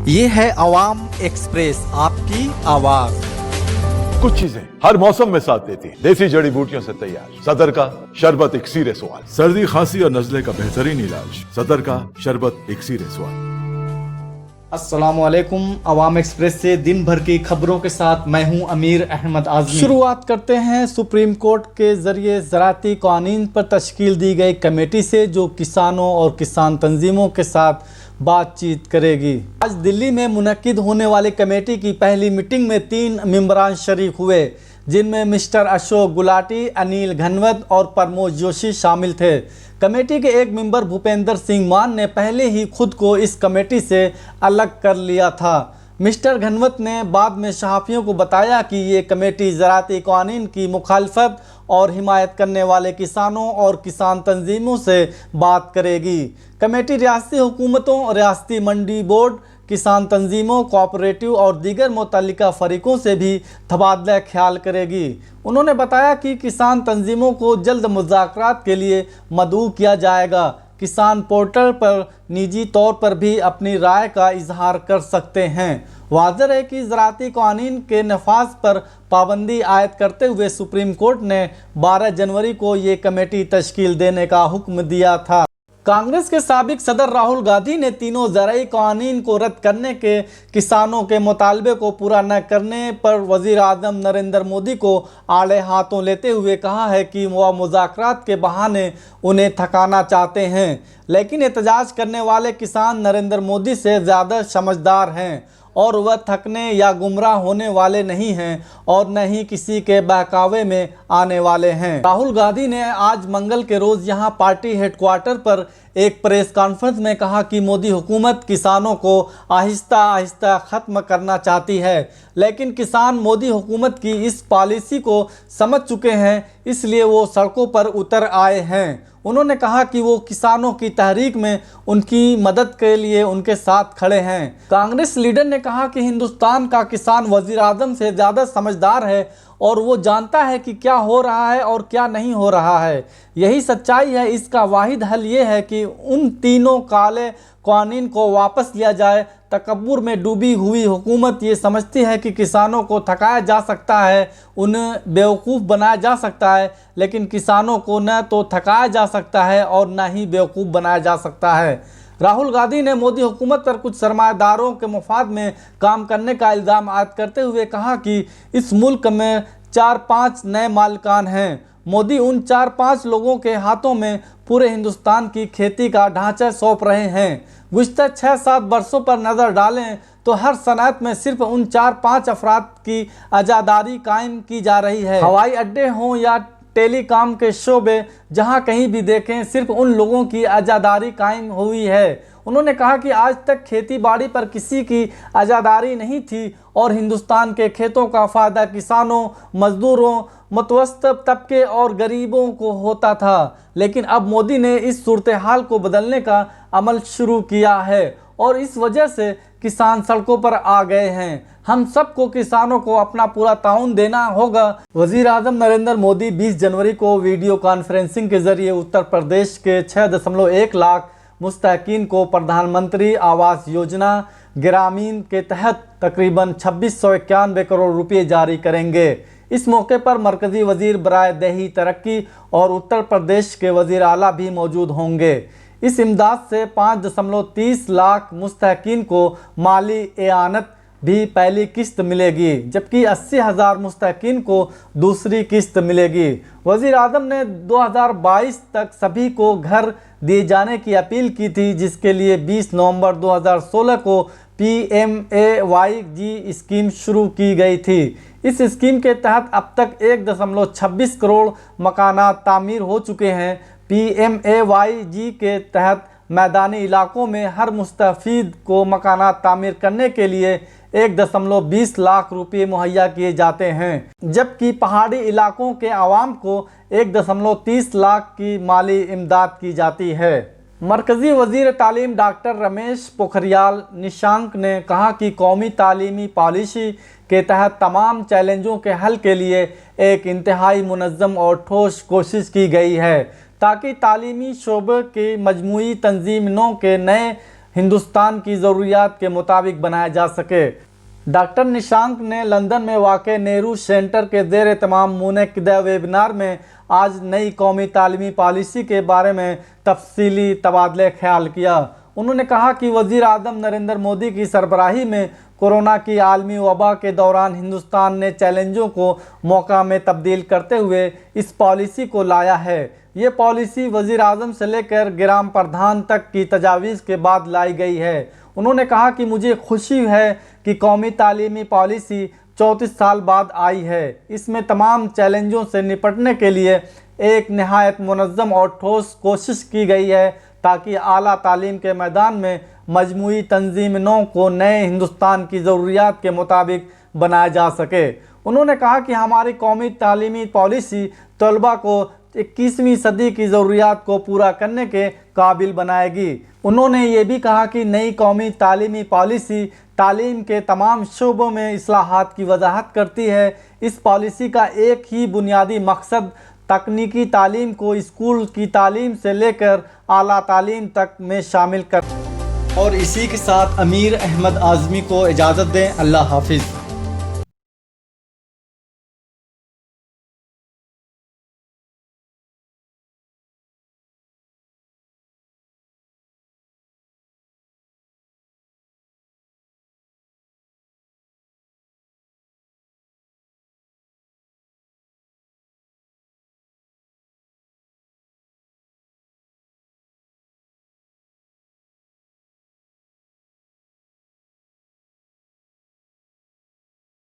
ये है अवाम एक्सप्रेस, आपकी आवाज। कुछ चीजें हर मौसम में साथ देती हैं। देसी जड़ी बूटियों से तैयार सदर का शरबत इक्सीर सवाल, सर्दी खांसी और नजले का बेहतरीन इलाज। सदर का शरबत इक्सीर सवाल। अस्सलामुअलैकुम। अवाम एक्सप्रेस से दिन भर की खबरों के साथ मैं हूं अमीर अहमद आज़मी। शुरुआत करते हैं सुप्रीम कोर्ट के जरिए ज़राअती कानून पर तश्कील दी गई कमेटी से, जो किसानों और किसान तंजीमों के साथ बातचीत करेगी। आज दिल्ली में मुनक्किद होने वाली कमेटी की पहली मीटिंग में 3 मेंबरान शरीक हुए, जिनमें मिस्टर अशोक गुलाटी, अनिल घनवत और प्रमोद जोशी शामिल थे। कमेटी के एक मेंबर भूपेंद्र सिंह मान ने पहले ही खुद को इस कमेटी से अलग कर लिया था। मिस्टर घनवत ने बाद में सहाफ़ियों को बताया कि ये कमेटी ज़राअती कानून की मुखालफत और हिमायत करने वाले किसानों और किसान तंजीमों से बात करेगी। कमेटी रियासती हुकूमतों, रियासती मंडी बोर्ड, किसान तंजीमों, कोऑपरेटिव और दीगर मुतल्लिका फ़रीक़ों से भी तबादला ख्याल करेगी। उन्होंने बताया कि किसान तंजीमों को जल्द मुज़ाकरात के लिए मदऊ किया जाएगा। किसान पोर्टल पर निजी तौर पर भी अपनी राय का इजहार कर सकते हैं। वाज़ेह है कि ज़राअती कानून के नफाज पर पाबंदी आयद करते हुए सुप्रीम कोर्ट ने 12 जनवरी को ये कमेटी तश्कील देने का हुक्म दिया था। कांग्रेस के साबिक सदर राहुल गांधी ने तीनों ज़राई कानून को रद्द करने के किसानों के मुतालबे को पूरा न करने पर वज़ीर आज़म नरेंद्र मोदी को आड़े हाथों लेते हुए कहा है कि वह मुज़ाकरात के बहाने उन्हें थकाना चाहते हैं, लेकिन एहतजाज करने वाले किसान नरेंद्र मोदी से ज़्यादा समझदार हैं और वह थकने या गुमराह होने वाले नहीं हैं और न ही किसी के बहकावे में आने वाले हैं। राहुल गांधी ने आज मंगल के रोज़ यहां पार्टी हेडक्वार्टर पर एक प्रेस कॉन्फ्रेंस में कहा कि मोदी हुकूमत किसानों को आहिस्ता आहिस्ता ख़त्म करना चाहती है, लेकिन किसान मोदी हुकूमत की इस पॉलिसी को समझ चुके हैं, इसलिए वो सड़कों पर उतर आए हैं। उन्होंने कहा कि वो किसानों की तहरीक में उनकी मदद के लिए उनके साथ खड़े हैं। कांग्रेस लीडर ने कहा कि हिंदुस्तान का किसान वज़ीर आज़म से ज़्यादा समझदार है और वो जानता है कि क्या हो रहा है और क्या नहीं हो रहा है। यही सच्चाई है। इसका वाहिद हल ये है कि उन तीनों काले कानून को वापस लिया जाए। तकब्बुर में डूबी हुई हुकूमत ये समझती है कि किसानों को थकाया जा सकता है, उन्हें बेवकूफ़ बनाया जा सकता है, लेकिन किसानों को न तो थकाया जा सकता है और न ही बेवकूफ़ बनाया जा सकता है। राहुल गांधी ने मोदी हुकूमत पर कुछ सरमाएदारों के मुफाद में काम करने का इल्ज़ाम आयद करते हुए कहा कि इस मुल्क में 4-5 नए मालिकान हैं। मोदी उन 4-5 लोगों के हाथों में पूरे हिंदुस्तान की खेती का ढांचा सौंप रहे हैं। गुज़िश्ता 6-7 वर्षों पर नज़र डालें तो हर सनअत में सिर्फ उन 4-5 अफराद की आज़ादारी कायम की जा रही है। हवाई अड्डे हों या टेलीकॉम के शोबे, जहां कहीं भी देखें सिर्फ उन लोगों की आज़ादारी कायम हुई है। उन्होंने कहा कि आज तक खेती बाड़ी पर किसी की आज़ादारी नहीं थी और हिंदुस्तान के खेतों का फ़ायदा किसानों, मज़दूरों, मुतवस्तित तबके और गरीबों को होता था, लेकिन अब मोदी ने इस सूरत हाल को बदलने का अमल शुरू किया है और इस वजह से किसान सड़कों पर आ गए हैं। हम सबको किसानों को अपना पूरा ताउन देना होगा। वज़ीर आज़म नरेंद्र मोदी 20 जनवरी को वीडियो कॉन्फ्रेंसिंग के जरिए उत्तर प्रदेश के 6.1 लाख मुस्तहकीन को प्रधानमंत्री आवास योजना ग्रामीण के तहत तकरीबन 2691 करोड़ रुपये जारी करेंगे। इस मौके पर मरकज़ी वज़ीर बराए देही तरक्की और उत्तर प्रदेश के वज़ीर आला भी मौजूद होंगे। इस इमदाद से 5.30 लाख मुस्तहकीन को माली एआनत भी पहली किस्त मिलेगी, जबकि 80,000 मुस्तहकीन को दूसरी किस्त मिलेगी। वज़ीर आज़म ने 2022 तक सभी को घर दिए जाने की अपील की थी, जिसके लिए 20 नवंबर 2016 को PMAYG स्कीम शुरू की गई थी। इस स्कीम के तहत अब तक 1.26 करोड़ मकानात तामीर हो चुके हैं। PMAYG के तहत मैदानी इलाकों में हर मुस्तफ़ीद को मकानात तामीर करने के लिए 1.20 लाख रुपये मुहैया किए जाते हैं, जबकि पहाड़ी इलाकों के आवाम को 1.30 लाख की माली इमदाद की जाती है। मरकज़ी वज़ीर तालीम डॉक्टर रमेश पोखरियाल निशंक ने कहा कि कौमी तालीमी पॉलिसी के तहत तमाम चैलेंजों के हल के लिए एक इंतहाई मुनज़्ज़म और ठोस कोशिश की गई है, ताकि तालीमी शोबे की मजमूई तंजीम नौ के नए हिंदुस्तान की ज़रूरियात के मुताबिक बनाया जा सके। डॉक्टर निशांक ने लंदन में वाक़ नेहरू सेंटर के ज़ेर एहतमाम मुनक़िदा वेबिनार में आज नई कौमी तालीमी पॉलिसी के बारे में तफसीली तबादले ख्याल किया। उन्होंने कहा कि वज़ीर आज़म नरेंद्र मोदी की सरबराही में कोरोना की आलमी वबा के दौरान हिंदुस्तान ने चैलेंजों को मौका में तब्दील करते हुए इस पॉलिसी को लाया है। ये पॉलिसी वज़ीर आज़म से लेकर ग्राम प्रधान तक की तजावीज़ के बाद लाई गई है। उन्होंने कहा कि मुझे खुशी है कि कौमी तालीमी पॉलिसी 34 साल बाद आई है। इसमें तमाम चैलेंजों से निपटने के लिए एक नहायत मुनज़्ज़म और ठोस कोशिश की गई है ताकि आला तालीम के मैदान में मजमूई तंजीम नौ को नए हिंदुस्तान की ज़रूरियात के मुताबिक बनाया जा सके। उन्होंने कहा कि हमारी कौमी तालीमी पॉलिसी तलबा को 21वीं सदी की ज़रूरियात को पूरा करने के काबिल बनाएगी। उन्होंने ये भी कहा कि नई कौमी तालीमी पॉलिसी तालीम के तमाम शोबों में इस्लाहात की वजाहत करती है। इस पॉलिसी का एक ही बुनियादी मकसद तकनीकी तालीम को स्कूल की तालीम से लेकर आला तालीम तक में शामिल कर। और इसी के साथ अमीर अहमद आज़मी को इजाज़त दें। अल्लाह हाफिज़।